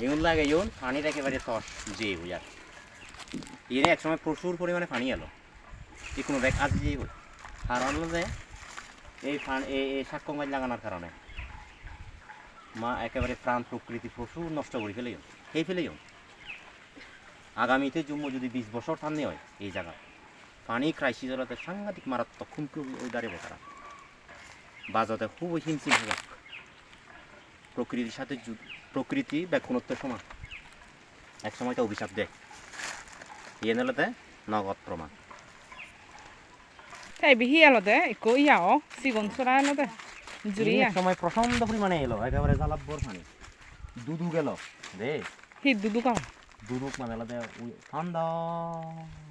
এগুন লাগে এগুন পানির একেবারে তস যে বুঝার এনে একসময় প্রচুর পরিমাণে পানি এলো এই কোনো ব্যাগ আজ যেই বল আর হলো যে এই সাক্ষ্য মাছ লাগানোর কারণে মা একেবারে প্রাণ প্রকৃতি প্রচুর নষ্ট করে ফেলে এই ফেলেও আগামীতে জন্ম যদি 20 বছর সামনে হয় এই জায়গা পানি ক্রাইসিস হলে সাংঘাতিক মারাত্মক খুমকি ওই দাঁড়িয়ে তারা বাজাতে খুব হিমশিম হয়ে যাক প্রকৃতির সাথে প্রকৃতি ব্যাকুণত্বের সমান এক সময়টা অভিশাপ দেয় ইয়ে নিলতে নগদ প্রমাণ তাই বিহি আলাদা একো ইয়াও সিগন সরা আলাদা জুরিয়া সময় প্রচন্ড পরিমাণে এলো একেবারে জ্বালাব্বর পানি দুদু গেল রে হি দুদু কাও দুদুক মানে আলাদা ঠান্ডা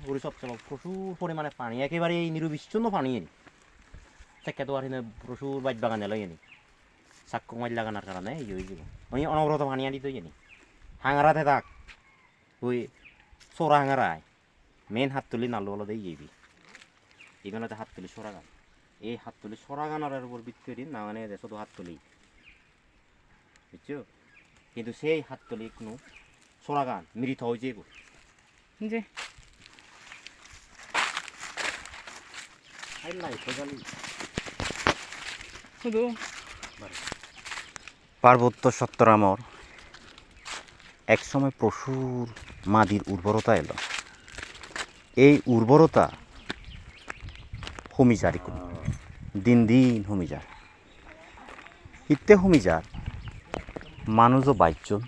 ওরে সব চলো প্রচুর পরিমাণে পানি একেবারে এই নিরবিচ্ছিন্ন পানি এনি চেকে তো আর প্রচুর বাইট বাগান এলো এনি সাক্ষ্য মাছ লাগানোর কারণে এই হয়ে যাব ওই অনবরত পানি আনি তো এনি হাঙারাতে থাক ওই চোরা হাঙারায় মেন হাত তুলি নালু আলাদা যাবি এখানে হাত তুলি সরা গান এই হাত তুলি সরা গানার উপর ভিত্তি দিন না মানে শুধু হাত তুলি বুঝছো কিন্তু সেই হাত তুলি কোনো সরা গান মৃত হয়ে যাবো যে শুধু পার্বত্য সত্তরামর একসময় প্রচুর মাটির উর্বরতা এলো এই উর্বরতা কমি যায় দিন দিন কমি যায় ইত্যে কমি যায় মানুষও বাইকজন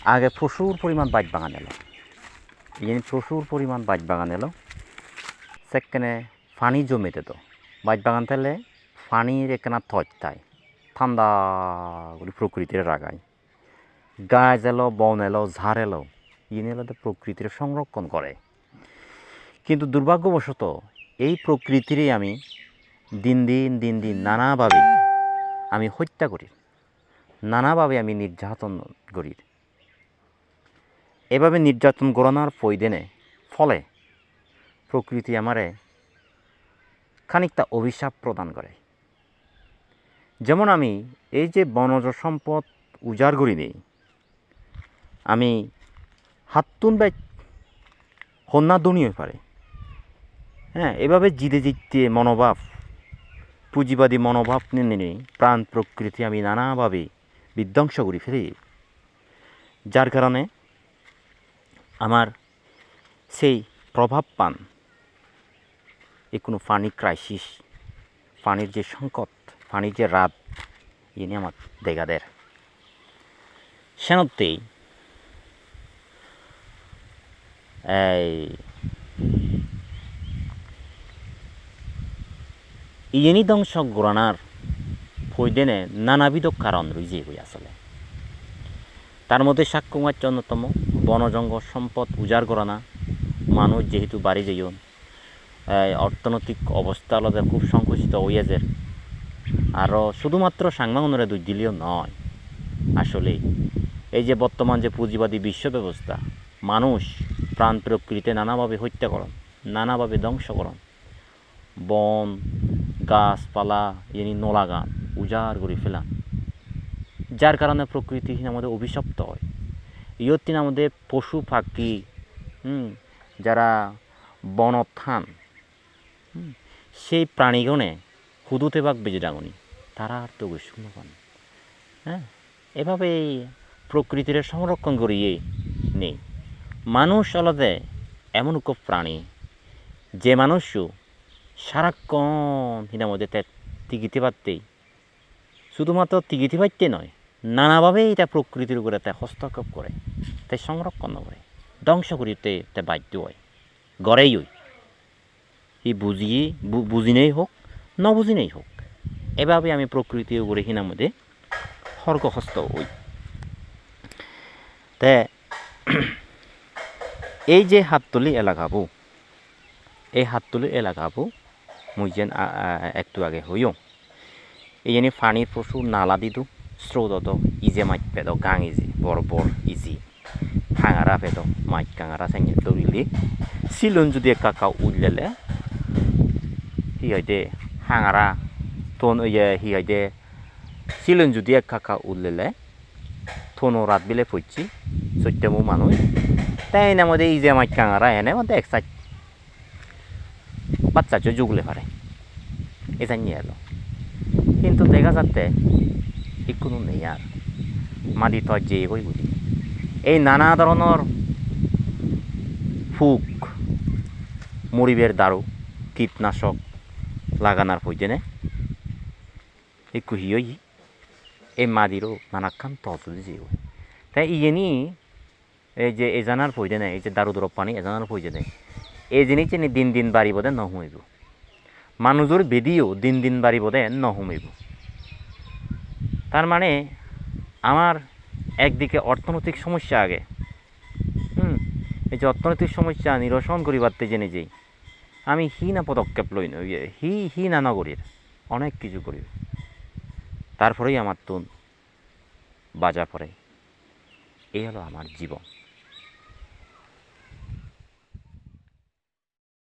আগে প্রচুর পরিমাণ বাইক বাগান এলো এই প্রচুর পরিমাণ বাইক বাগান এলো সেখানে পানি জমেতে তো বাইক বাগান থাকলে পানির একখানা থজ তাই ঠান্ডা করে প্রকৃতির রাগায় গাছ এলো বন এলো ঝাড় এলো ইয়ে এলো প্রকৃতির সংরক্ষণ করে কিন্তু দুর্ভাগ্যবশত এই প্রকৃতিরই আমি দিন দিন নানাভাবে আমি হত্যা করি নানাভাবে আমি নির্যাতন করি এভাবে নির্যাতন করানোর পয়দিনে ফলে প্রকৃতি আমারে খানিকটা অভিশাপ প্রদান করে যেমন আমি এই যে বনজ সম্পদ উজাড় করি দিই আমি হাতুন বাই হন্যা দুনি হয়ে পারে হ্যাঁ এভাবে জিতে মনোভাব পুঁজিবাদী মনোভাব নিয়ে প্রাণ প্রকৃতি আমি নানাভাবে বিধ্বংস করে ফেলি যার কারণে আমার সেই প্রভাব পান এই কোনো পানি ক্রাইসিস পানির যে সংকট পানির যে রাত এ নিয়ে আমার দেখা দেয় সেনতেই ইয়েনি ধ্বংস গড়ানার ফৈদেনে নানাবিধ কারণ রয়েছে বই আসলে তার মধ্যে সাক্ষ্য মাছ অন্যতম বনজঙ্গল সম্পদ উজাড় করানা মানুষ যেহেতু বাড়ি যাইন অর্থনৈতিক অবস্থা আলাদা খুব সংকুচিত হইয়াছে আরও শুধুমাত্র সাংবাদিকরা দুই দিলেও নয় আসলে এই যে বর্তমান যে পুঁজিবাদী বিশ্ব ব্যবস্থা মানুষ প্রাণ প্রকৃতিতে নানাভাবে হত্যা করন নানাভাবে ধ্বংস করন বন গাছপালা এনি নোলা গান উজাড় করে ফেলান যার কারণে প্রকৃতি আমাদের অভিশপ্ত হয় ইয়ত্তিন আমাদের পশু পাখি যারা বনথান সেই প্রাণীগণে হুদুতে বাঘ বেজে ডাঙনি তারা আর তো শূন্য পান হ্যাঁ এভাবে প্রকৃতির সংরক্ষণ করিয়ে নেই মানুষ আলাদা এমন খুব প্রাণী যে মানুষও সারাক্ষণ হিনার মধ্যে টিকিতে পারতেই শুধুমাত্র টিকিতে পারতে নয় নানাভাবে এটা প্রকৃতির উপরে তাই হস্তক্ষেপ করে তাই সংরক্ষণ করে ধ্বংস করিতে তাই বাধ্য হয় গড়েই হই এই বুঝিনেই হোক ন বুঝিনেই হোক এভাবে আমি প্রকৃতির উপরে হিনার মধ্যে হর্গহস্ত হই তে এই যে হাততলি এলাকাবো এই হাততলি এলাকাবো মুই যেন একটু আগে হইও এই জানি পানির প্রচুর নালা দিদু স্রোত ইজে মাইট পেদ গাং ইজি বড় ইজি ভাঙারা পেদ মাইট গাঙারা সাইনে দৌড়িলে সিলন যদি কাকা উঠলেলে হি হইতে হাঙারা তোন হি হইতে ছিলেন যদি এক কাকা উঠলেলে থনো রাত বিলে পড়ছি সত্যমু মানুষ তাই না মধ্যে এই যে আমার কাঙারা এনে মধ্যে এক সাইড বাচ্চা চো জুগলে পারে এটা নিয়ে এলো কিন্তু দেখা যাচ্ছে কোনো নেই আর মাটি তো যে কই বুঝি এই নানা ধরনের ফুক মরিবের দারু কীটনাশক লাগানোর প্রয়োজনে একটু হিয়ই এই মাদিরও নানাক্ষণ তহসিল যে তাই ইয়েনি এই যে এজানার প্রয়োজনে এই যে দারু দ্রব পানি এজানার প্রয়োজনে এই জিনিস দিন দিন বাড়িবদে নহমিব মানুষের বেদিও দিন দিন বাড়িবদে নহমিব তার মানে আমার একদিকে অর্থনৈতিক সমস্যা আগে এই যে অর্থনৈতিক সমস্যা নিরসন করিবারতে জেনে যেই আমি না পদক্ষেপ লই না না নগরীর অনেক কিছু করি তারপরেই আমার তো বাজা পড়ে এই হলো আমার জীবন।